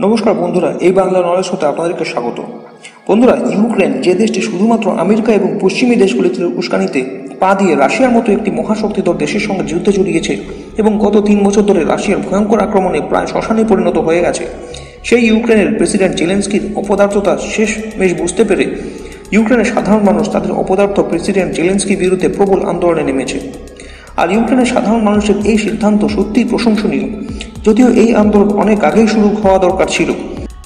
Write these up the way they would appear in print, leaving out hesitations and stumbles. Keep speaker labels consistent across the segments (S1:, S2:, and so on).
S1: নমস্কার বন্ধুরা, এই বাংলা নলেজ হতে আপনাদেরকে স্বাগত। বন্ধুরা, ইউক্রেন যে দেশটি শুধুমাত্র আমেরিকা এবং পশ্চিমী দেশগুলিতে উস্কানিতে পা দিয়ে রাশিয়ার মতো একটি মহাশক্তিধর দেশের সঙ্গে যুদ্ধে জড়িয়েছে এবং গত 3 বছর ধরে রাশিয়ার ভয়ঙ্কর আক্রমণে প্রায় শ্মশানে পরিণত হয়ে গেছে, সেই ইউক্রেনের প্রেসিডেন্ট জেলেনস্কির অপদার্থতা শেষমেশ বুঝতে পেরে ইউক্রেনের সাধারণ মানুষ তাদের অপদার্থ প্রেসিডেন্ট জেলেনস্কির বিরুদ্ধে প্রবল আন্দোলনে নেমেছে। আর ইউক্রেনের সাধারণ মানুষের এই সিদ্ধান্ত সত্যিই প্রশংসনীয়। যদিও এই আন্দোলন অনেক আগেই শুরু হওয়া দরকার ছিল,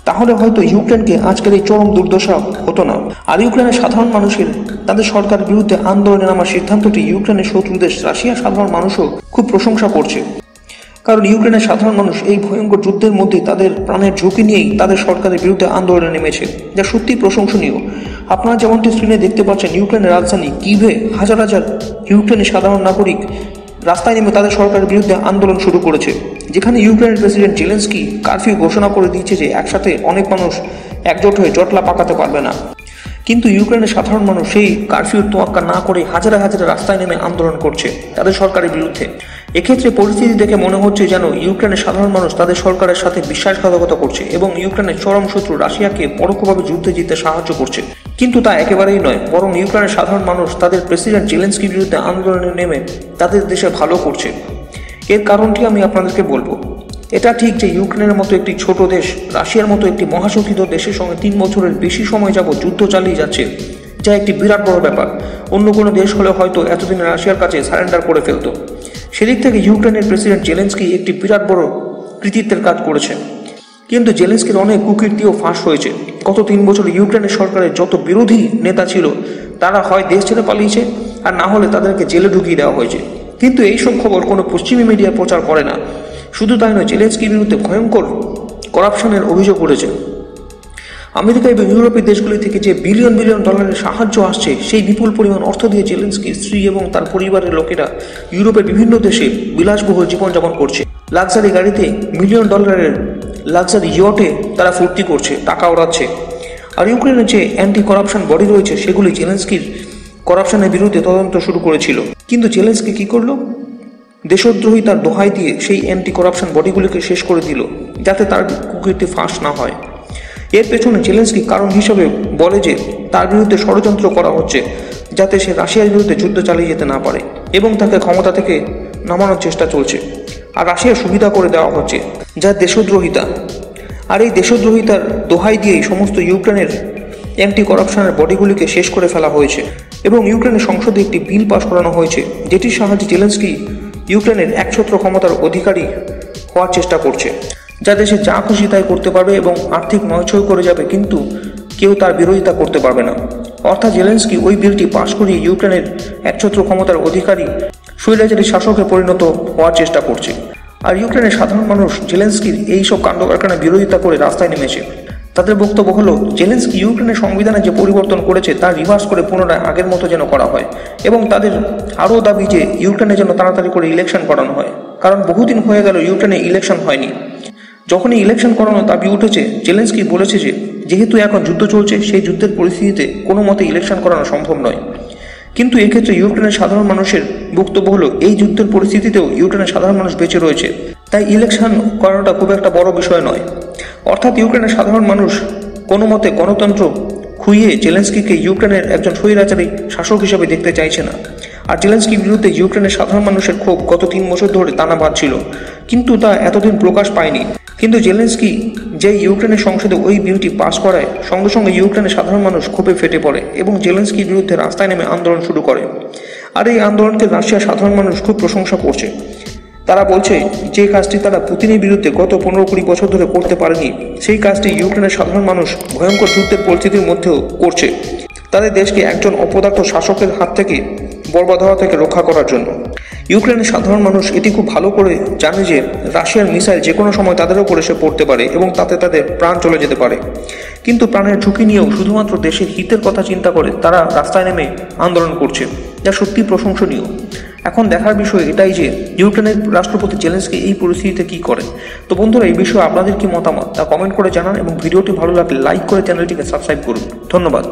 S1: তাহলে হয়তো ইউক্রেনকে আজকের এই চরম দুর্দশা হতো না। আর ইউক্রেনের সাধারণ মানুষের তাদের সরকারের বিরুদ্ধে আন্দোলনে নামার সিদ্ধান্তটি ইউক্রেনের শত্রু দেশ রাশিয়ার সাধারণ মানুষও খুব প্রশংসা করছে। কারণ ইউক্রেনের সাধারণ মানুষ এই ভয়ঙ্কর যুদ্ধের মধ্যে তাদের প্রাণের ঝুঁকি নিয়েই তাদের সরকারের বিরুদ্ধে আন্দোলনে নেমেছে, যা সত্যিই প্রশংসনীয়। আপনারা যেমনটি স্ক্রিনে দেখতে পাচ্ছেন, ইউক্রেনের রাজধানী কিভে হাজার হাজার ইউক্রেনের সাধারণ নাগরিক রাস্তায় নেমে তাদের সরকারের বিরুদ্ধে আন্দোলন শুরু করেছে, যেখানে ইউক্রেনের প্রেসিডেন্ট জেলেনস্কি কারফিউ ঘোষণা করে দিয়েছে যে একসাথে অনেক মানুষ একজোট হয়ে জটলা পাকাতে পারবে না। কিন্তু ইউক্রেনের সাধারণ মানুষ সেই কারফিউর তোয়াক্কা না করে হাজারে হাজারে রাস্তায় নেমে আন্দোলন করছে তাদের সরকারের বিরুদ্ধে। এক্ষেত্রে পরিস্থিতি দেখে মনে হচ্ছে যেন ইউক্রেনের সাধারণ মানুষ তাদের সরকারের সাথে বিশ্বাসঘাতকতা করছে এবং ইউক্রেনের চরম শত্রু রাশিয়াকে পরোক্ষভাবে যুদ্ধে জিততে সাহায্য করছে। কিন্তু তা একেবারেই নয়, বরং ইউক্রেনের সাধারণ মানুষ তাদের প্রেসিডেন্ট জেলেনস্কির বিরুদ্ধে আন্দোলনে নেমে তাদের দেশে ভালো করছে। এর কারণটি আমি আপনাদেরকে বলবো। এটা ঠিক যে ইউক্রেনের মতো একটি ছোট দেশ রাশিয়ার মতো একটি মহাশক্তিধর দেশের সঙ্গে 3 বছরের বেশি সময় যাবত যুদ্ধ চালিয়ে যাচ্ছে, যা একটি বিরাট বড় ব্যাপার। অন্য কোনো দেশ হলে হয়তো এতদিনে রাশিয়ার কাছে সারেন্ডার করে ফেলতো। সেদিক থেকে ইউক্রেনের প্রেসিডেন্ট জেলেনস্কি একটি বিরাট বড় কৃতিত্বের কাজ করেছেন। কিন্তু জেলেনস্কির অনেক কুকীর্তিও ফাঁস হয়েছে। গত 3 বছর ইউক্রেনের সরকারের যত বিরোধী নেতা ছিল তারা হয় দেশ ছেড়ে পালিয়েছে, আর না হলে তাদেরকে জেলে ঢুকিয়ে দেওয়া হয়েছে। কিন্তু এইসব খবর কোনো পশ্চিমী মিডিয়া প্রচার করে না। শুধু তাই নয়, জেলেনস্কির বিরুদ্ধে ভয়ঙ্কর করাপশনের অভিযোগ উঠেছে। আমেরিকা এবং ইউরোপের দেশগুলি থেকে যে বিলিয়ন বিলিয়ন ডলারের সাহায্য আসছে, সেই বিপুল পরিমাণ অর্থ দিয়ে জেলেনস্কির স্ত্রী এবং তার পরিবারের লোকেরা ইউরোপের বিভিন্ন দেশে বিলাসবহুল জীবনযাপন করছে। লাক্সারি গাড়িতে, মিলিয়ন ডলারের লাক্সারি ইয়টে তারা ফুর্তি করছে, টাকা ওড়াচ্ছে। আর ইউক্রেনের যে অ্যান্টি করাপশন বডি রয়েছে সেগুলি জেলেনস্কির করাপশনের বিরুদ্ধে তদন্ত শুরু করেছিল। কিন্তু জেলেনস্কি কি করলো? দেশদ্রোহিতার দোহাই দিয়ে সেই অ্যান্টি করাপশন বডিগুলিকে শেষ করে দিল, যাতে তার কুকীর্তি ফাঁস না হয়। এর পেছনে জেলেনস্কি কারণ হিসেবে বলে যে তার বিরুদ্ধে ষড়যন্ত্র করা হচ্ছে, যাতে সে রাশিয়ার বিরুদ্ধে যুদ্ধ চালিয়ে যেতে না পারে, এবং তাকে ক্ষমতা থেকে নামানোর চেষ্টা চলছে। আর রাশিয়ার সুবিধা করে দেওয়া হচ্ছে, যা দেশদ্রোহিতা। আর এই দেশদ্রোহিতার দোহাই দিয়েই সমস্ত ইউক্রেনের অ্যান্টি করাপশনের বডিগুলিকে শেষ করে ফেলা হয়েছে। এবং ইউক্রেনের সংসদে একটি বিল পাশ করানো হয়েছে, যেটির সাহায্যে জেলেনস্কি ইউক্রেনের একছত্র ক্ষমতার অধিকারী হওয়ার চেষ্টা করছে, যা দেশে যা খুশি তাই করতে পারবে এবং আর্থিক নয়ছয় করে যাবে, কিন্তু কেউ তার বিরোধিতা করতে পারবে না। অর্থাৎ জেলেনস্কি ওই বিলটি পাশ করিয়ে ইউক্রেনের একছত্র ক্ষমতার অধিকারী স্বৈরাচারী শাসকে পরিণত হওয়ার চেষ্টা করছে। আর ইউক্রেনের সাধারণ মানুষ জেলেনস্কির এইসব কাণ্ড কারখানার বিরোধিতা করে রাস্তায় নেমেছে। তাদের বক্তব্য হলো, জেলেনস্কি ইউক্রেনের সংবিধানে যে পরিবর্তন করেছে তার রিভার্স করে পুনরায় আগের মতো যেন করা হয়। এবং তাদের আরও দাবি যে ইউক্রেনে যেন তাড়াতাড়ি করে ইলেকশন করানো হয়, কারণ বহুদিন হয়ে গেল ইউক্রেনে ইলেকশন হয়নি। যখনই ইলেকশন করানোর দাবি উঠেছে, জেলেনস্কি বলেছে যে যেহেতু এখন যুদ্ধ চলছে, সেই যুদ্ধের পরিস্থিতিতে কোনো মতে ইলেকশন করানো সম্ভব নয়। কিন্তু এক্ষেত্রে ইউক্রেনের সাধারণ মানুষের বক্তব্য হলো, এই যুদ্ধের পরিস্থিতিতেও ইউক্রেনের সাধারণ মানুষ বেঁচে রয়েছে, তাই ইলেকশন করানোটা খুব একটা বড় বিষয় নয়। অর্থাৎ ইউক্রেনের সাধারণ মানুষ কোনো মতে গণতন্ত্র খুইয়ে জেলেনস্কিকে ইউক্রেনের একজন স্বৈরাচারী শাসক হিসেবে দেখতে চাইছে না। আর জেলেনস্কির বিরুদ্ধে ইউক্রেনের সাধারণ মানুষের ক্ষোভ গত 3 বছর ধরে টানা বাঁধছিল, কিন্তু তা এতদিন প্রকাশ পায়নি। কিন্তু জেলেনস্কি যে ইউক্রেনের সংসদে ওই বিলটি পাস করায়, সঙ্গে সঙ্গে ইউক্রেনের সাধারণ মানুষ ক্ষোভে ফেটে পড়ে এবং জেলেনস্কির বিরুদ্ধে রাস্তায় নেমে আন্দোলন শুরু করে। আর এই আন্দোলনকে রাশিয়ার সাধারণ মানুষ খুব প্রশংসা করছে। তারা বলছে যে কাজটি তারা পুতিনের বিরুদ্ধে গত 15-20 বছর ধরে করতে পারেনি, সেই কাজটি ইউক্রেনের সাধারণ মানুষ ভয়ঙ্কর যুদ্ধের পরিস্থিতির মধ্যেও করছে, তাদের দেশকে একজন অপদার্থ শাসকের হাত থেকে বরবাদ হওয়া থেকে রক্ষা করার জন্য। ইউক্রেনের সাধারণ মানুষ এটি খুব ভালো করে জানে যে রাশিয়ার মিসাইল যে কোনো সময় তাদের উপর এসে পড়তে পারে এবং তাতে তাদের প্রাণ চলে যেতে পারে। কিন্তু প্রাণের ঝুঁকি নিয়েও শুধুমাত্র দেশের হিতের কথা চিন্তা করে তারা রাস্তায় নেমে আন্দোলন করছে, যা সত্যি প্রশংসনীয়। এখন দেখার বিষয় এটাই যে ইউক্রেনের রাষ্ট্রপতি জেলেনস্কি এই পরিস্থিতিতে কি করে। তো বন্ধুরা, এই বিষয়ে আপনাদের কি মতামত তা কমেন্ট করে জানান এবং ভিডিওটি ভালো লাগলে লাইক করে চ্যানেলটিকে সাবস্ক্রাইব করুন। ধন্যবাদ।